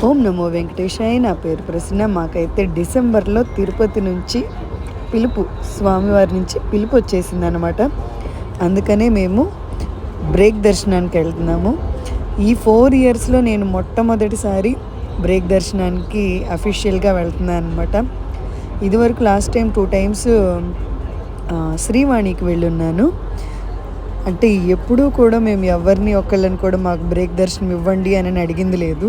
ఓం నమో వెంకటేశాయ. నా పేరు ప్రసన్న. మాకైతే డిసెంబర్లో తిరుపతి నుంచి పిలుపు, స్వామివారి నుంచి పిలుపు వచ్చేసిందనమాట. అందుకనే మేము బ్రేక్ దర్శనానికి వెళ్తున్నాము. ఈ 4 ఇయర్స్లో నేను మొట్టమొదటిసారి బ్రేక్ దర్శనానికి అఫీషియల్గా వెళ్తున్నాను అనమాట. ఇదివరకు లాస్ట్ టైం 2 టైమ్స్ శ్రీవాణికి వెళ్ళున్నాను. అంటే ఎప్పుడూ కూడా మేము ఎవరిని ఒకళ్ళని కూడా మాకు బ్రేక్ దర్శనం ఇవ్వండి అని అడిగింది లేదు.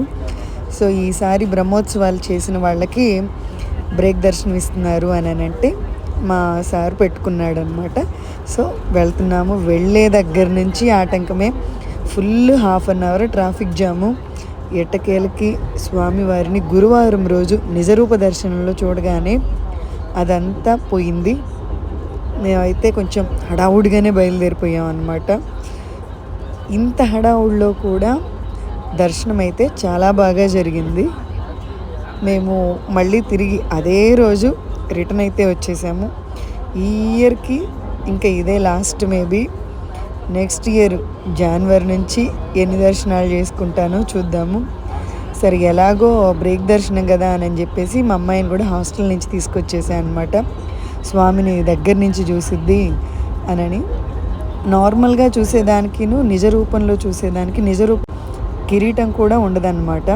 సో ఈసారి బ్రహ్మోత్సవాలు చేసిన వాళ్ళకి బ్రేక్ దర్శనం ఇస్తున్నారు అని అంటే మా సార్ పెట్టుకున్నాడు అనమాట. సో వెళ్తున్నాము. వెళ్ళే దగ్గర నుంచి ఆటంకమే, ఫుల్ 1/2 అవర్ ట్రాఫిక్ జాము. ఎట్టకేలకి స్వామివారిని గురువారం రోజు నిజరూప దర్శనంలో చూడగానే అదంతా పోయింది. మేమైతే కొంచెం హడావుడిగానే బయలుదేరిపోయాం అన్నమాట. ఇంత హడావుడిలో కూడా దర్శనం అయితే చాలా బాగా జరిగింది. మేము మళ్ళీ తిరిగి అదే రోజు రిటర్న్ అయితే వచ్చేసాము. ఈ ఇయర్కి ఇంకా ఇదే లాస్ట్. మేబీ నెక్స్ట్ ఇయర్ జనవరి నుంచి ఎన్ని దర్శనాలు చేసుకుంటానో చూద్దాము. సరే, ఎలాగో బ్రేక్ దర్శనం కదా అని చెప్పేసి మా అమ్మాయిని కూడా హాస్టల్ నుంచి తీసుకొచ్చేసాను అనమాట. స్వామిని దగ్గర నుంచి చూసిద్ది అని. నార్మల్గా చూసేదానికి నిజ రూపంలో చూసేదానికి నిజరూప కిరీటం కూడా ఉండదన్నమాట.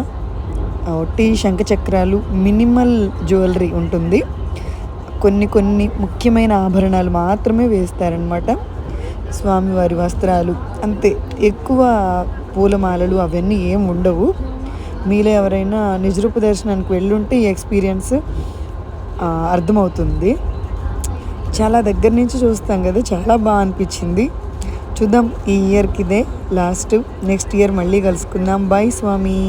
ఒట్టి శంఖచక్రాలు, మినిమల్ జ్యువెలరీ ఉంటుంది. కొన్ని ముఖ్యమైన ఆభరణాలు మాత్రమే వేస్తారనమాట. స్వామివారి వస్త్రాలు అంతే, ఎక్కువ పూలమాలలు అవన్నీ ఏం ఉండవు. మీలో ఎవరైనా నిజరూప దర్శనానికి వెళ్ళుంటే ఈ ఎక్స్పీరియన్స్ అర్థమవుతుంది. చాలా దగ్గర నుంచి చూస్తాం కదా, చాలా బాగా అనిపించింది. చూద్దాం, ఈ ఇయర్కి ఇదే లాస్ట్. నెక్స్ట్ ఇయర్ మళ్ళీ కలుసుకుందాం. బాయ్ స్వామి.